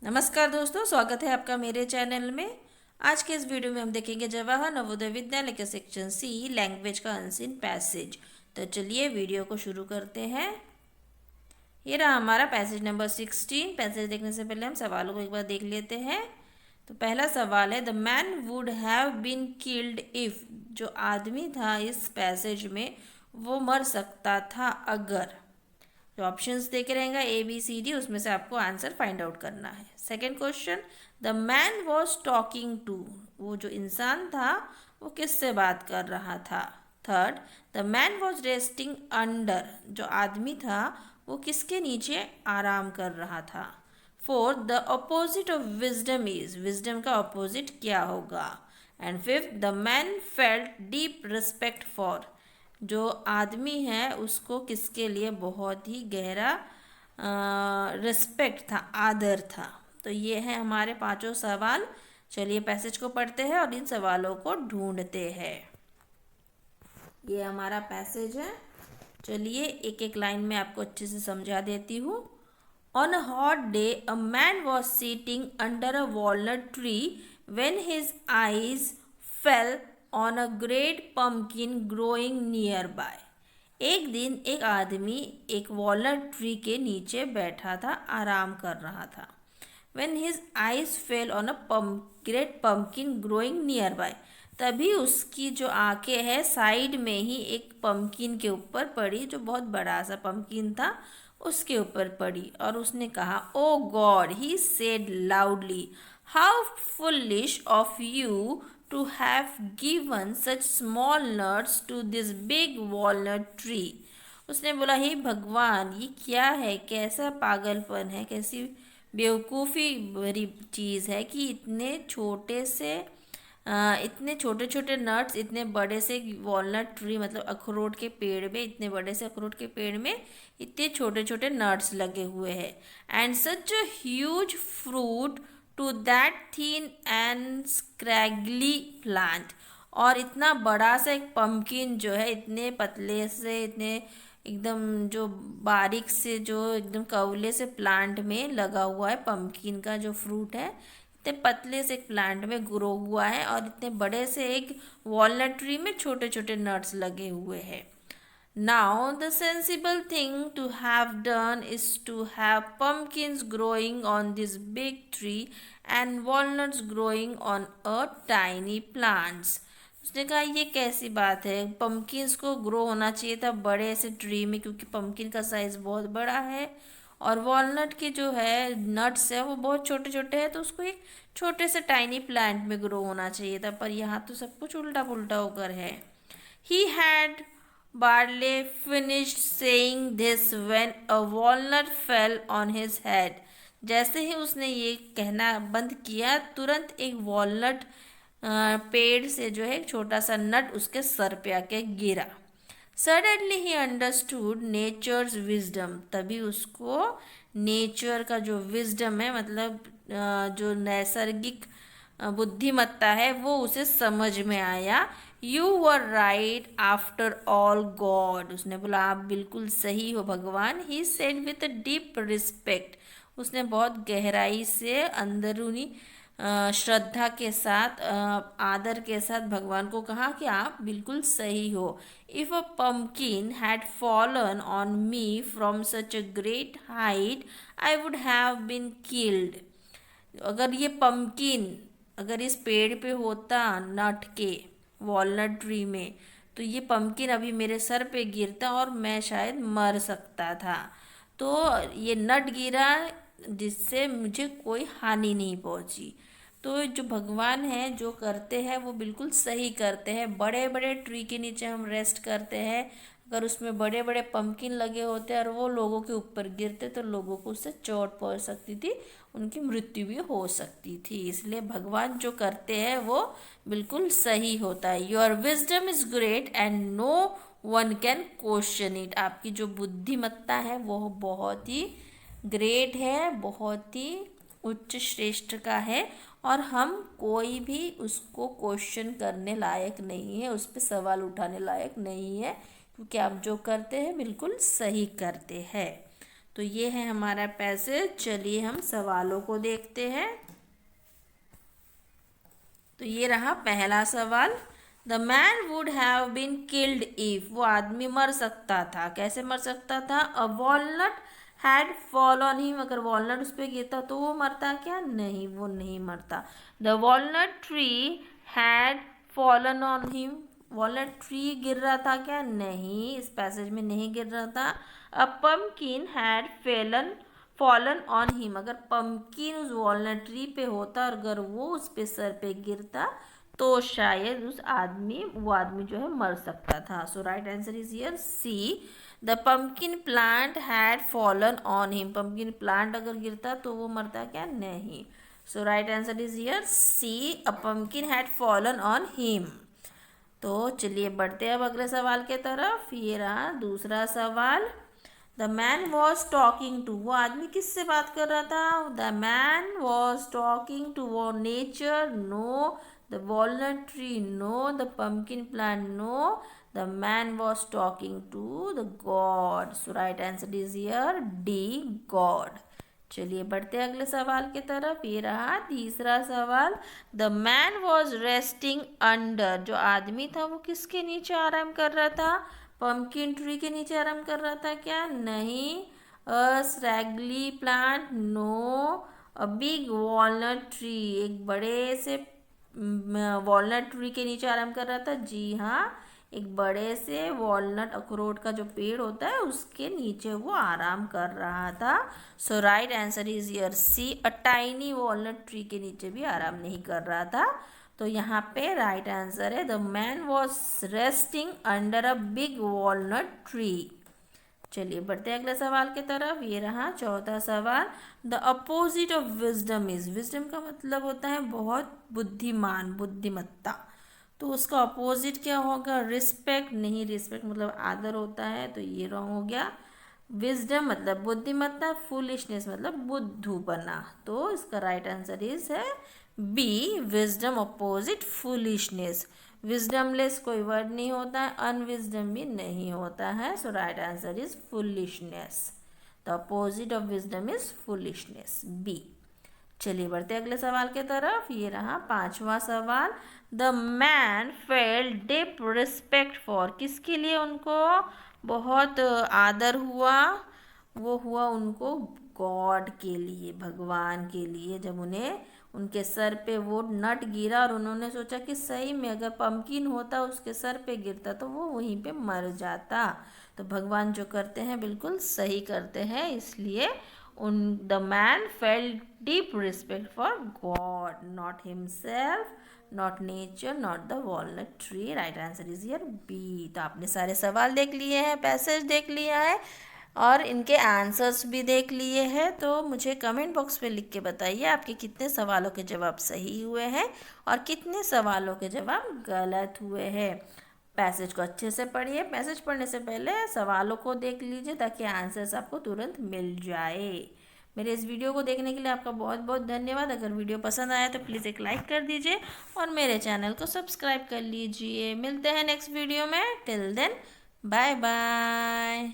नमस्कार दोस्तों, स्वागत है आपका मेरे चैनल में। आज के इस वीडियो में हम देखेंगे जवाहर नवोदय विद्यालय के सेक्शन सी लैंग्वेज का अनसीन पैसेज। तो चलिए वीडियो को शुरू करते हैं। ये रहा हमारा पैसेज नंबर 16। पैसेज देखने से पहले हम सवालों को एक बार देख लेते हैं। तो पहला सवाल है, the man would have been killed if. जो आदमी था इस पैसेज में वो मर सकता था अगर। जो ऑप्शंस देखे रहेंगे ABCD, उसमें से आपको आंसर फाइंड आउट करना है। Second question, the man was talking to. वो जो इंसान था वो किससे बात कर रहा था। Third, the man was resting under. जो आदमी था वो किसके नीचे आराम कर रहा था। Fourth, the opposite of wisdom is. Wisdom का अपोजिट क्या होगा। And fifth, the man felt deep respect for. जो आदमी है उसको किसके लिए बहुत ही गहरा रिस्पेक्ट था, आदर था। तो ये है हमारे पांचों सवाल। चलिए पैसेज को पढ़ते हैं और इन सवालों को ढूंढते हैं। ये हमारा पैसेज है। चलिए एक एक लाइन में आपको अच्छे से समझा देती हूँ। On a hot day a man was sitting under a walnut tree when his eyes fell on a great pumpkin growing nearby. एक दिन एक आदमी एक वॉलनट ट्री के नीचे बैठा था, आराम कर रहा था। When his eyes fell on a great pumpkin growing nearby. तभी उसकी जो आंखें हैं साइड में ही एक पम्पकिन के ऊपर पड़ी, जो बहुत बड़ा सा पम्पकिन था उसके ऊपर पड़ी। और उसने कहा, oh God, he said loudly, how foolish of you to have given such small nuts to this big walnut tree. उसने बोला, हे भगवान, ये क्या है, कैसा पागलपन है, कैसी बेवकूफ़ी भरी चीज़ है कि इतने छोटे छोटे नट्स इतने बड़े से वॉलनट ट्री, मतलब अखरोट के पेड़ में, इतने बड़े से अखरोट के पेड़ में इतने छोटे छोटे नट्स लगे हुए हैं। And such a huge fruit to that thin and scraggly plant. और इतना बड़ा सा एक पम्पकिन जो है, इतने पतले से, इतने एकदम जो बारीक से, जो एकदम कवले से प्लांट में लगा हुआ है। पम्पकिन का जो फ्रूट है इतने पतले से एक प्लांट में ग्रो हुआ है, और इतने बड़े से एक वॉलनट ट्री में छोटे छोटे नट्स लगे हुए हैं। Now the sensible thing to have done is to have pumpkins growing on this big tree and walnuts growing on a tiny plants. उसने कहा, ये कैसी बात है, पम्पकिन्स को ग्रो होना चाहिए था बड़े से ट्री में, क्योंकि पम्पकिन का साइज़ बहुत बड़ा है और वॉलनट के जो है नट्स है वो बहुत छोटे छोटे हैं, तो उसको एक छोटे से टाइनी प्लांट में ग्रो होना चाहिए था। पर यहाँ तो सब कुछ उल्टा पुल्टा होकर है। He had Barley finished saying this when a walnut fell on his head. जैसे ही उसने ये कहना बंद किया, तुरंत एक वॉलनट पेड़ से जो है एक छोटा सा नट उसके सर पे आके गिरा। सडनली ही अंडरस्टूड नेचर्स विजडम। तभी उसको नेचर का जो विजडम है, मतलब जो नैसर्गिक बुद्धिमत्ता है, वो उसे समझ में आया। You were right after all God. उसने बोला, आप बिल्कुल सही हो भगवान। He said with deep respect. उसने बहुत गहराई से, अंदरूनी श्रद्धा के साथ, आदर के साथ भगवान को कहा कि आप बिल्कुल सही हो। If a pumpkin had fallen on me from such a great height I would have been killed. अगर ये पम्पकिन अगर इस पेड़ पे होता, नट के वॉलनट ट्री में, तो ये पम्पकिन अभी मेरे सर पे गिरता और मैं शायद मर सकता था। तो ये नट गिरा जिससे मुझे कोई हानि नहीं पहुंची। तो जो भगवान है जो करते हैं वो बिल्कुल सही करते हैं। बड़े बड़े ट्री के नीचे हम रेस्ट करते हैं, अगर उसमें बड़े बड़े पम्पकिन लगे होते और वो लोगों के ऊपर गिरते तो लोगों को उससे चोट पहुंच सकती थी, उनकी मृत्यु भी हो सकती थी। इसलिए भगवान जो करते हैं वो बिल्कुल सही होता है। Your wisdom is great and no one can question it. आपकी जो बुद्धिमत्ता है वो बहुत ही ग्रेट है, बहुत ही उच्च श्रेष्ठ का है, और हम कोई भी उसको क्वेश्चन करने लायक नहीं है, उस पर सवाल उठाने लायक नहीं है, क्योंकि आप जो करते हैं बिल्कुल सही करते हैं। तो ये है हमारा पैसेज। चलिए हम सवालों को देखते हैं। तो ये रहा पहला सवाल। The man would have been killed if, वो आदमी मर सकता था, कैसे मर सकता था? A walnut had fall on him, अगर वॉलनट उस पर गिरता तो वो मरता क्या? नहीं, वो नहीं मरता। The walnut tree had fallen on him, walnut tree गिर रहा था क्या? नहीं, इस पैसेज में नहीं गिर रहा था। A pumpkin had fallen on him, अगर पम्पकिन उस वॉलनट ट्री पे होता और अगर वो उस पे सर पे गिरता तो शायद वो आदमी जो है मर सकता था। So right answer is here C, the pumpkin plant had fallen on him, pumpkin plant अगर गिरता तो वो मरता क्या? नहीं। So right answer is here C, a pumpkin had fallen on him. तो चलिए बढ़ते हैं अब अगले सवाल के तरफ। ये रहा दूसरा सवाल। The man was talking to, वो आदमी किससे बात कर रहा था? The man was talking to वो nature, no. The walnut tree, no. The pumpkin plant, no. The man was talking to the god. So right answer is here D, god. चलिए बढ़ते हैं अगले सवाल की तरफ। ये रहा तीसरा सवाल। The man was resting under, जो आदमी था वो किसके नीचे आराम कर रहा था? पम्पकिन ट्री के नीचे आराम कर रहा था क्या? नहीं। A scraggly plant, no. A big walnut tree, एक बड़े से वॉलनट ट्री के नीचे आराम कर रहा था। जी हाँ, एक बड़े से वॉलनट अखरोट का जो पेड़ होता है उसके नीचे वो आराम कर रहा था। So right answer is here C, a tiny walnut tree के नीचे भी आराम नहीं कर रहा था। तो यहाँ पे राइट आंसर है the man was resting under a big walnut tree. चलिए बढ़ते हैं अगले सवाल की तरफ। ये रहा चौथा सवाल। The opposite of wisdom is, wisdom का मतलब होता है बहुत बुद्धिमान, बुद्धिमत्ता। तो उसका अपोजिट क्या होगा? रिस्पेक्ट, नहीं, रिस्पेक्ट मतलब आदर होता है, तो ये रॉन्ग हो गया। विजडम मतलब बुद्धिमत्ता, फुलिशनेस मतलब बुद्धू बना, तो इसका राइट आंसर इज है बी, विजडम अपोजिट फुलिशनेस। विजडमलेस कोई वर्ड नहीं होता है, अनविजडम भी नहीं होता है। So right answer is foolishness, the opposite of wisdom is foolishness, B. चलिए बढ़ते अगले सवाल के तरफ। ये रहा पांचवा सवाल। The man fail deep respect for, किसके लिए उनको बहुत आदर हुआ? वो हुआ उनको गॉड के लिए, भगवान के लिए। जब उन्हें उनके सर पे वो नट गिरा और उन्होंने सोचा कि सही में अगर पम्पकिन होता उसके सर पे गिरता तो वो वहीं पे मर जाता। तो भगवान जो करते हैं बिल्कुल सही करते हैं, इसलिए the man felt deep respect for God, not himself, not nature, not the walnut tree. Right answer is here B. तो आपने सारे सवाल देख लिए हैं, पैसेज देख लिया है और इनके आंसर्स भी देख लिए हैं। तो मुझे कमेंट बॉक्स में लिख के बताइए आपके कितने सवालों के जवाब सही हुए हैं और कितने सवालों के जवाब गलत हुए हैं। पैसेज को अच्छे से पढ़िए, पैसेज पढ़ने से पहले सवालों को देख लीजिए ताकि आंसर्स आपको तुरंत मिल जाए। मेरे इस वीडियो को देखने के लिए आपका बहुत बहुत धन्यवाद। अगर वीडियो पसंद आया तो प्लीज़ एक लाइक कर दीजिए और मेरे चैनल को सब्सक्राइब कर लीजिए। मिलते हैं नेक्स्ट वीडियो में। Till then bye bye.